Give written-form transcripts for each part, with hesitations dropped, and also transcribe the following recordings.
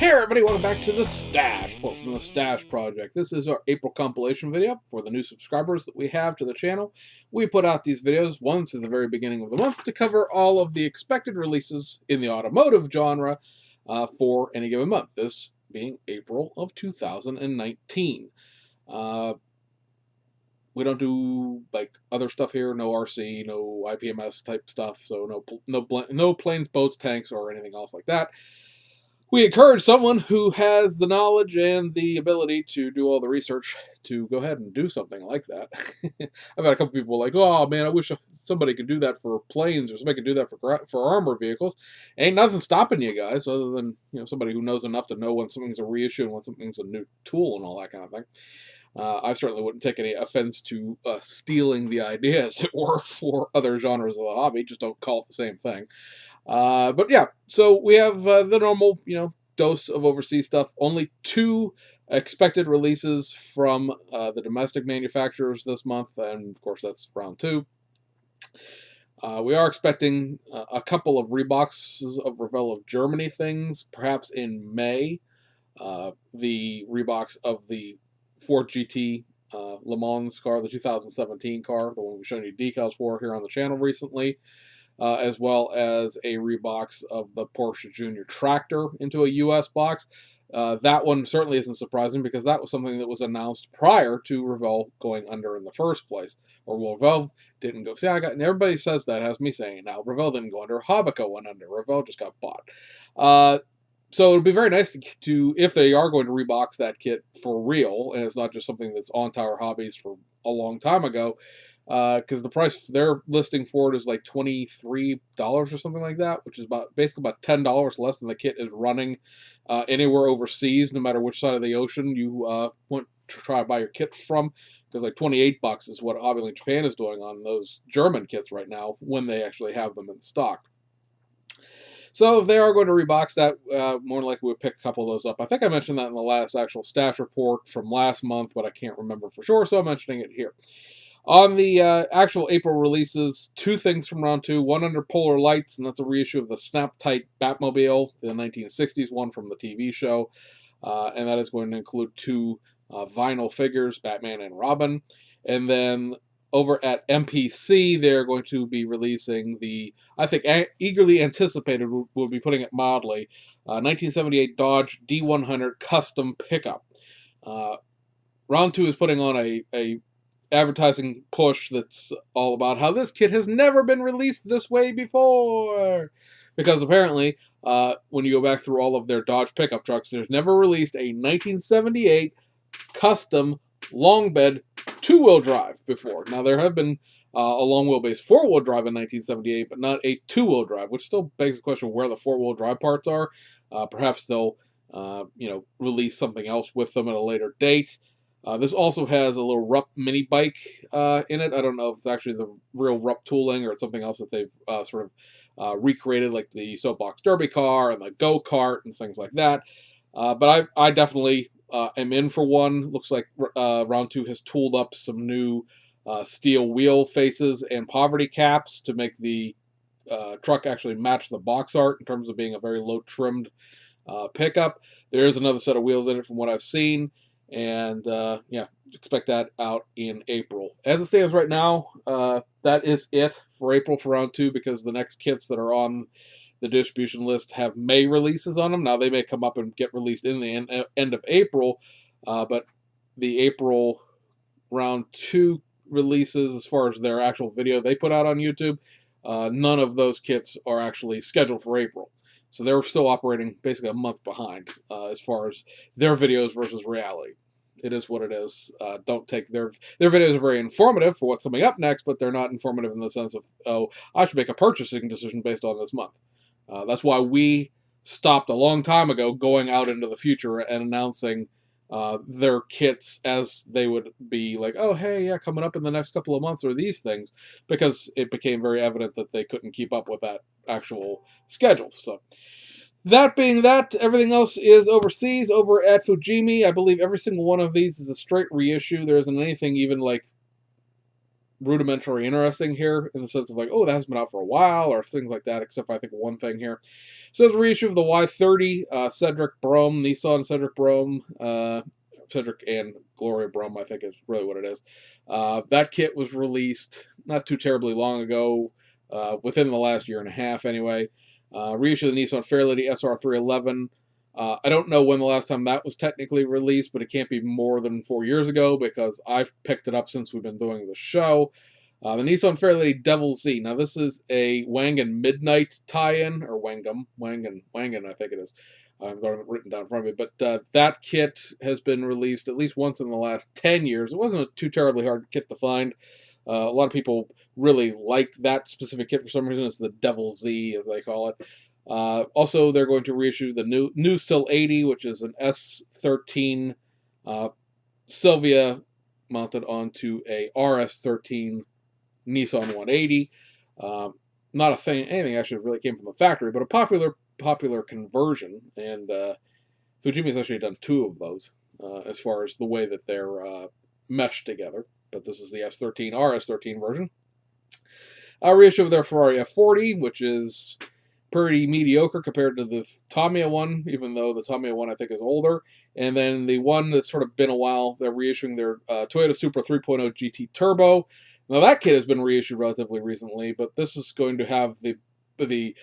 Hey everybody, welcome back to The Stash, quote from The Stash Project. This is our April compilation video for the new subscribers that we have to the channel. We put out these videos once at the very beginning of the month to cover all of the expected releases in the automotive genre for any given month, this being April of 2019. We don't do like other stuff here, no RC, no IPMS type stuff, so no planes, boats, tanks, or anything else like that. We encourage someone who has the knowledge and the ability to do all the research to go ahead and do something like that. I've had a couple people like, oh man, I wish somebody could do that for planes or somebody could do that for armor vehicles. Ain't nothing stopping you guys other than somebody who knows enough to know when something's a reissue and when something's a new tool and all that kind of thing. I certainly wouldn't take any offense to stealing the idea, as it were, for other genres of the hobby. Just don't call it the same thing. But yeah, so we have the normal, dose of overseas stuff. Only 2 expected releases from the domestic manufacturers this month, and of course that's round 2. We are expecting a couple of reboxes of Revell of Germany things, perhaps in May. The rebox of the Ford GT Le Mans car, the 2017 car, the one we've shown you decals for here on the channel recently. As well as a rebox of the Porsche Junior Tractor into a U.S. box. That one certainly isn't surprising because that was something that was announced prior to Revell going under in the first place. Or Revell didn't go. See, and everybody says that, has me saying it now. Revell didn't go under. Habico went under. Revell just got bought. So it would be very nice to, if they are going to rebox that kit for real, and it's not just something that's on Tower Hobbies for a long time ago, because the price they're listing for it is like $23 or something like that, which is basically about $10 less than the kit is running anywhere overseas, no matter which side of the ocean you want to try to buy your kit from. Because like $28 is what Hobbylink Japan is doing on those German kits right now when they actually have them in stock. So if they are going to rebox that, more than likely we'll pick a couple of those up. I think I mentioned that in the last actual stash report from last month, but I can't remember for sure, so I'm mentioning it here. On the actual April releases, 2 things from round 2. One under Polar Lights, and that's a reissue of the Snap-Tight Batmobile, the 1960s one from the TV show. And that is going to include 2 vinyl figures, Batman and Robin. And then over at MPC, they're going to be releasing the, I think, eagerly anticipated, we'll be putting it mildly, 1978 Dodge D100 Custom Pickup. Round 2 is putting on a advertising push that's all about how this kit has never been released this way before. Because apparently, when you go back through all of their Dodge pickup trucks, there's never released a 1978 custom long bed 2-wheel drive before. Now, there have been a long wheelbase 4-wheel drive in 1978, but not a 2-wheel drive, which still begs the question of where the 4-wheel drive parts are. Perhaps they'll, release something else with them at a later date. This also has a little Rupp mini bike in it. I don't know if it's actually the real Rupp tooling or it's something else that they've sort of recreated, like the Soapbox Derby car and the go-kart and things like that. But I definitely am in for one. Looks like round 2 has tooled up some new steel wheel faces and poverty caps to make the truck actually match the box art in terms of being a very low-trimmed pickup. There is another set of wheels in it from what I've seen. And yeah, expect that out in April. As it stands right now, that is it for April for round 2, because the next kits that are on the distribution list have May releases on them. Now, they may come up and get released in the end of April, but the April round 2 releases, as far as their actual video they put out on YouTube, none of those kits are actually scheduled for April. So they're still operating basically a month behind as far as their videos versus reality. It is what it is. Don't take their videos are very informative for what's coming up next, but they're not informative in the sense of, oh, I should make a purchasing decision based on this month. That's why we stopped a long time ago going out into the future and announcing their kits as they would be like, oh, hey, yeah, coming up in the next couple of months are these things, because it became very evident that they couldn't keep up with that actual schedule. So that being that, everything else is overseas over at Fujimi. I believe every single one of these is a straight reissue. There isn't anything even like rudimentary interesting here in the sense of like, oh, that hasn't been out for a while or things like that, except for I think one thing here. So there's a reissue of the Y30 Cedric Brome, Nissan Cedric Brome, Cedric and Gloria Brome, I think is really what it is. That kit was released not too terribly long ago, within the last year and a half anyway. Reissue of the Nissan Fairlady SR311. I don't know when the last time that was technically released, but it can't be more than 4 years ago because I've picked it up since we've been doing the show. The Nissan Fairlady Devil Z. Now, this is a Wangan Midnight tie-in, or Wangan, I think it is. I've got it written down in front of me. But that kit has been released at least once in the last 10 years. It wasn't a too terribly hard kit to find. A lot of people really like that specific kit for some reason. It's the Devil Z, as they call it. Also, they're going to reissue the new Sil 80, which is an S13 Silvia mounted onto a RS13 Nissan 180. Not a thing, anything actually really came from the factory, but a popular conversion, and Fujimi's actually done 2 of those as far as the way that they're meshed together. But this is the S13 RS13 version. A reissue of their Ferrari F40, which is pretty mediocre compared to the Tamiya one, even though the Tamiya one I think is older. And then the one that's sort of been a while, they're reissuing their Toyota Supra 3.0 GT Turbo. Now that kit has been reissued relatively recently, but this is going to have the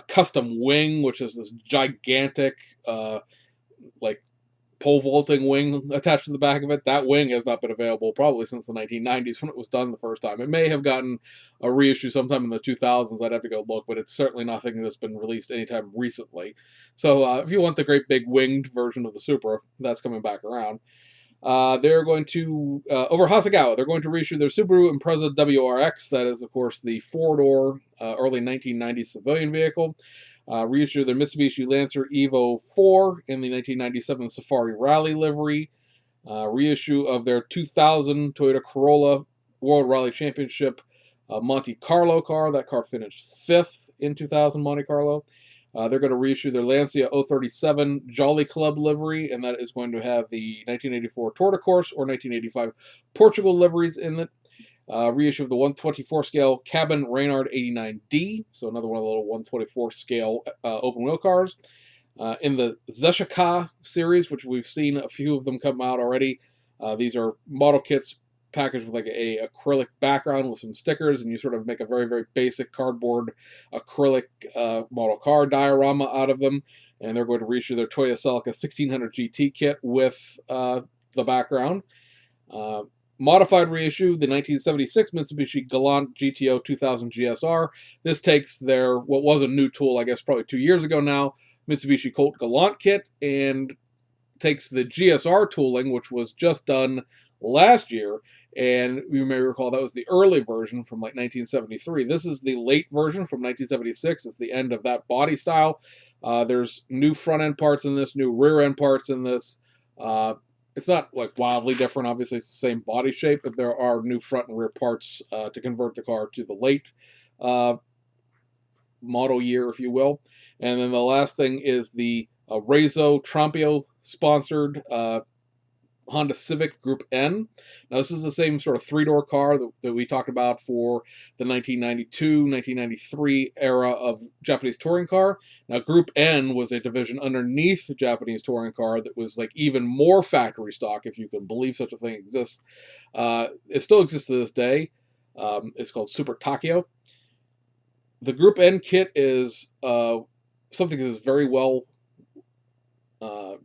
custom wing, which is this gigantic like pole vaulting wing attached to the back of it. That wing has not been available probably since the 1990s when it was done the first time. It may have gotten a reissue sometime in the 2000s. I'd have to go look, but it's certainly nothing that's been released anytime recently. So if you want the great big winged version of the Supra, that's coming back around. They're going to, over Hasegawa, they're going to reissue their Subaru Impreza WRX. That is, of course, the 4-door early 1990s civilian vehicle. Reissue their Mitsubishi Lancer Evo 4 in the 1997 Safari Rally livery. Reissue of their 2000 Toyota Corolla World Rally Championship Monte Carlo car. That car finished 5th in 2000 Monte Carlo. They're going to reissue their Lancia 037 Jolly Club livery, and that is going to have the 1984 Tour de Corse or 1985 Portugal liveries in it. Reissue of the 124 scale Cabin Reynard 89D, so another one of the little 124 scale open wheel cars. In the Zeshika series, which we've seen a few of them come out already, these are model kits packaged with like a acrylic background with some stickers, and you sort of make a very, very basic cardboard acrylic model car diorama out of them. And they're going to reissue their Toyota Celica 1600 GT kit with the background. Modified reissue, the 1976 Mitsubishi Galant GTO 2000 GSR. This takes their, what was a new tool, I guess probably 2 years ago now, Mitsubishi Colt Galant kit, and takes the GSR tooling, which was just done last year, and you may recall that was the early version from like 1973. This is the late version from 1976. It's the end of that body style. There's new front end parts in this, new rear end parts in this. It's not like wildly different. Obviously, it's the same body shape, but there are new front and rear parts to convert the car to the late model year, if you will. And then the last thing is the Reizo Trampio sponsored Honda Civic Group N. Now, this is the same sort of 3-door car that we talked about for the 1992, 1993 era of Japanese touring car. Now, Group N was a division underneath the Japanese touring car that was like even more factory stock, if you can believe such a thing exists. It still exists to this day. It's called Super Takio. The Group N kit is something that is very well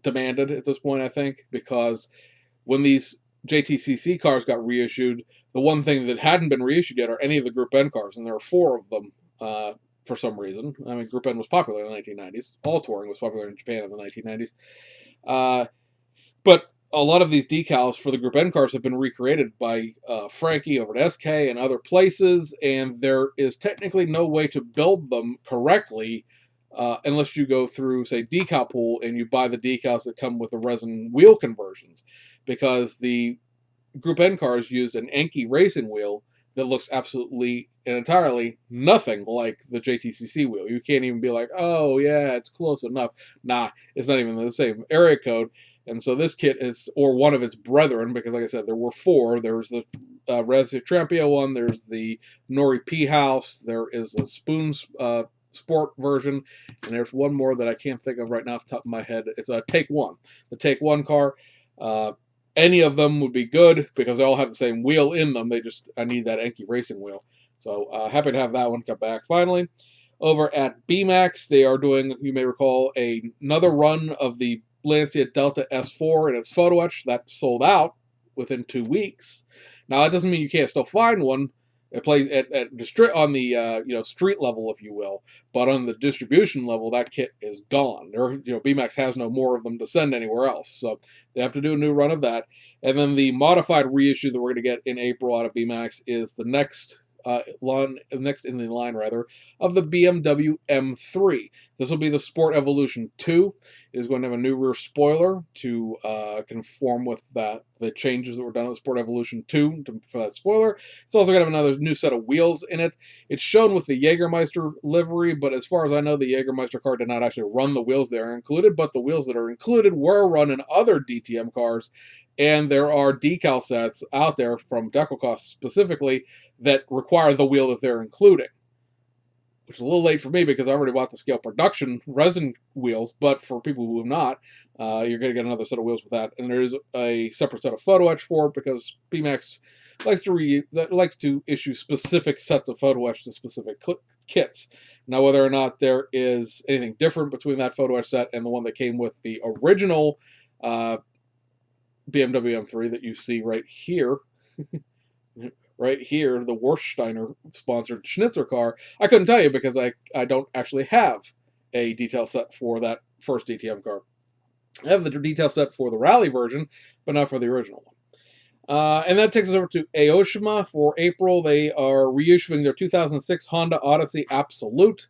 demanded at this point, I think, because when these JTCC cars got reissued, the one thing that hadn't been reissued yet are any of the Group N cars, and there are 4 of them for some reason. I mean, Group N was popular in the 1990s. All touring was popular in Japan in the 1990s. But a lot of these decals for the Group N cars have been recreated by Frankie over at SK and other places, and there is technically no way to build them correctly unless you go through, say, Decal Pool and you buy the decals that come with the resin wheel conversions, because the Group N cars used an Enki racing wheel that looks absolutely and entirely nothing like the JTCC wheel. You can't even be like, oh yeah, it's close enough. Nah, it's not even the same area code. And so this kit is, or one of its brethren, because like I said, there were 4. There was the Reizo Trampio one, there's the Nori P House, there is a Sport version, and there's one more that I can't think of right now off the top of my head. It's a Take One, the Take One car. Any of them would be good because they all have the same wheel in them. I need that Enki racing wheel. So happy to have that one come back finally. Over at BMAX, they are doing, you may recall, another run of the Lancia Delta S4 and its photo etch that sold out within 2 weeks. Now that doesn't mean you can't still find one. It plays on the street level, if you will, but on the distribution level, that kit is gone. BMAX has no more of them to send anywhere else, so they have to do a new run of that. And then the modified reissue that we're going to get in April out of BMAX is the next in the line of the BMW M3. This will be the Sport Evolution 2. It is going to have a new rear spoiler to conform with the changes that were done on the Sport Evolution 2 for that spoiler. It's also going to have another new set of wheels in it. It's shown with the Jägermeister livery, but as far as I know, the Jägermeister car did not actually run the wheels that are included, but the wheels that are included were run in other DTM cars, and there are decal sets out there from Decalcost specifically that require the wheel that they're including, which is a little late for me because I already bought the scale production resin wheels, but for people who have not, you're going to get another set of wheels with that. And there's a separate set of photo etch for it because BMAX likes to issue specific sets of photo etch to specific kits. Now, whether or not there is anything different between that photo etch set and the one that came with the original BMW M3 that you see right here, right here, the Warsteiner sponsored Schnitzer car, I couldn't tell you because I don't actually have a detail set for that first DTM car. I have the detail set for the rally version, but not for the original one. And that takes us over to Aoshima for April. They are reissuing their 2006 Honda Odyssey Absolute.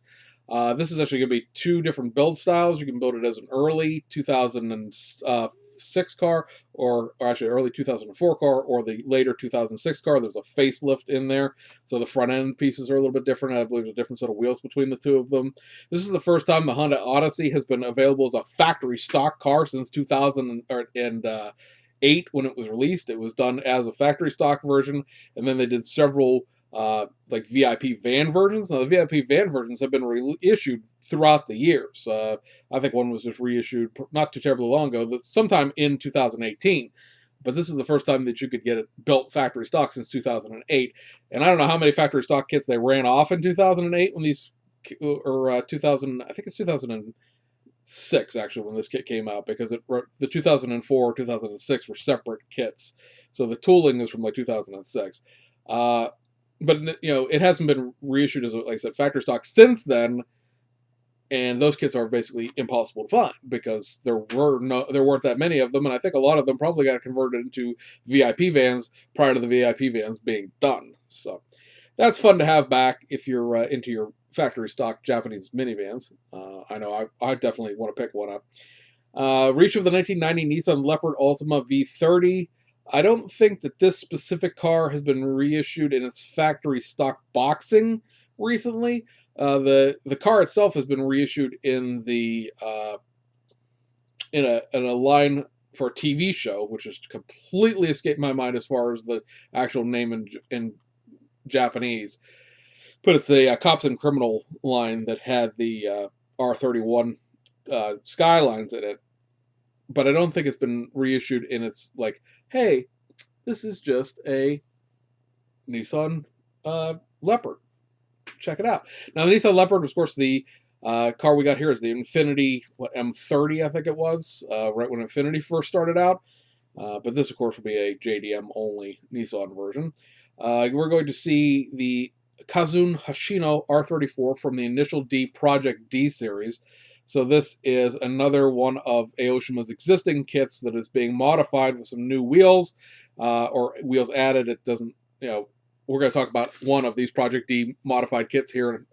This is actually going to be 2 different build styles. You can build it as an early 2006 car, or actually early 2004 car, or the later 2006 car. There's a facelift in there, so the front end pieces are a little bit different. I believe there's a different set of wheels between the 2 of them. This is the first time the Honda Odyssey has been available as a factory stock car since 2008 when it was released. It was done as a factory stock version, and then they did several like VIP van versions. Now the VIP van versions have been reissued throughout the years. I think one was just reissued not too terribly long ago, sometime in 2018. But this is the first time that you could get it built factory stock since 2008. And I don't know how many factory stock kits they ran off in 2008 when these, or 2000, I think it's 2006 actually when this kit came out, because the 2004, 2006 were separate kits. So the tooling is from like 2006. But it hasn't been reissued as, like I said, factory stock since then, and those kits are basically impossible to find because there weren't that many of them, and I think a lot of them probably got converted into VIP vans prior to the VIP vans being done. So that's fun to have back if you're into your factory stock Japanese minivans. I know I definitely want to pick one up. Reach of the 1990 Nissan Leopard Ultima V30. I don't think that this specific car has been reissued in its factory stock boxing recently. The car itself has been reissued in the in a line for a TV show, which has completely escaped my mind as far as the actual name in Japanese. But it's the Cops and Criminal line that had the R31 Skylines in it. But I don't think it's been reissued in its, like, hey, this is just a Nissan Leopard. Check it out. Now, the Nissan Leopard, of course, the car we got here is the Infiniti M30, I think it was, right when Infiniti first started out. But this, of course, will be a JDM-only Nissan version. We're going to see the Kazun Hashino R34 from the Initial D Project D series. So this is another one of Aoshima's existing kits that is being modified with some new wheels, or wheels added. It doesn't, we're going to talk about one of these Project D modified kits here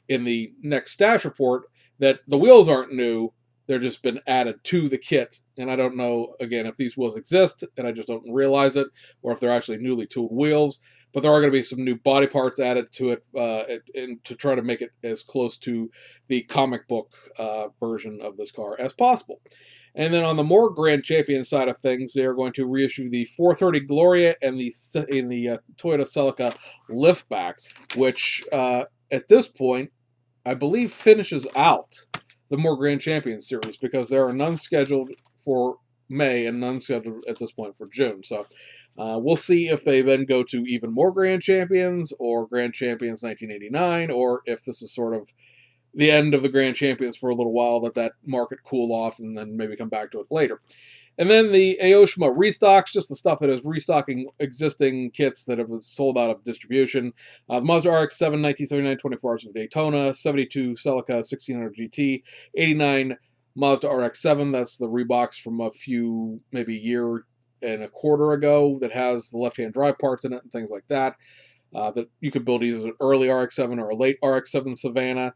in the next stash report, that the wheels aren't new, they're just been added to the kit. And I don't know, again, if these wheels exist and I just don't realize it, or if they're actually newly tooled wheels. But there are going to be some new body parts added to it and to try to make it as close to the comic book version of this car as possible. And then on the more Grand Champion side of things, they are going to reissue the 430 Gloria and the Toyota Celica Liftback, which at this point I believe, finishes out the More Grand Champions series because there are none scheduled for May and none scheduled at this point for June. So we'll see if they then go to even more Grand Champions or Grand Champions 1989, or if this is sort of the end of the Grand Champions for a little while, let that market cool off, and then maybe come back to it later. And then the Aoshima restocks, just the stuff that is restocking existing kits that have sold out of distribution. Mazda RX-7 1979 24 Hours of Daytona, 72 Celica 1600 GT, 89 Mazda RX-7, that's the rebox from a few, maybe a year and a quarter ago, that has the left-hand drive parts in it and things like that. That you could build either an early RX-7 or a late RX-7 Savannah.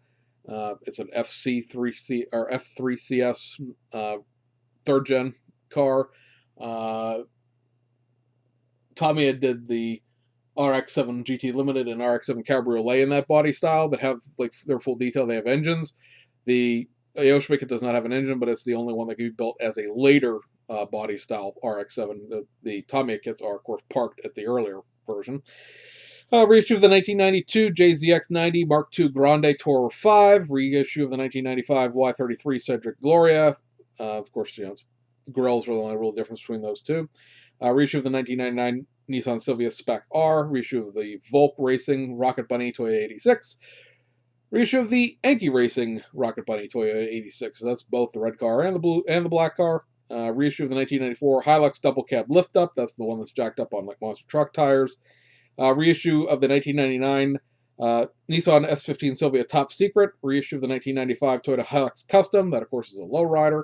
It's an FC3C or F3CS third gen car. Tamiya did the RX-7 GT Limited and RX-7 Cabriolet in that body style that have like their full detail. They have engines. The Aoshima kit does not have an engine, but it's the only one that can be built as a later body style RX-7. The Tamiya kits are, of course, parked at the earlier version. Reissue of the 1992 JZX90 Mark II Grande Tourer 5. Reissue of the 1995 Y33 Cedric Gloria. Of course, grills are the only real difference between those two. Reissue of the 1999 Nissan Silvia Spec R. Reissue of the Volk Racing Rocket Bunny Toyota 86. Reissue of the Enki Racing Rocket Bunny Toyota 86. So that's both the red car and the blue and the black car. Reissue of the 1994 Hilux Double Cab Lift Up. That's the one that's jacked up on like monster truck tires. Reissue of the 1999 Nissan S15 Silvia Top Secret. Reissue of the 1995 Toyota Hilux Custom. That, of course, is a lowrider.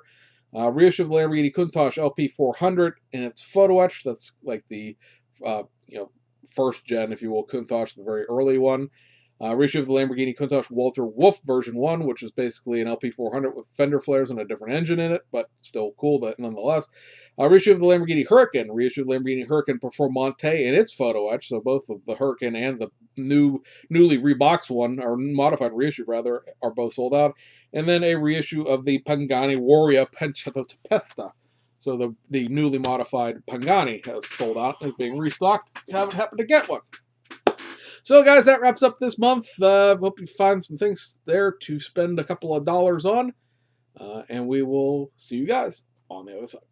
Reissue of the Lamborghini Countach LP400 in its photo etch. That's like the first gen, if you will, Countach, the very early one. Reissue of the Lamborghini Countach Walter Wolf version 1, which is basically an LP400 with fender flares and a different engine in it, but still cool nonetheless. Reissue of the Lamborghini Huracan. Reissue of the Lamborghini Huracan Performante in its photo etch, so both of the Huracan and the newly reboxed one, or modified reissue rather, are both sold out. And then a reissue of the Pagani Warrior Pancetta Tempesta. So the newly modified Pagani has sold out and is being restocked. You haven't happened to get one. So, guys, that wraps up this month. Hope you find some things there to spend a couple of dollars on. And we will see you guys on the other side.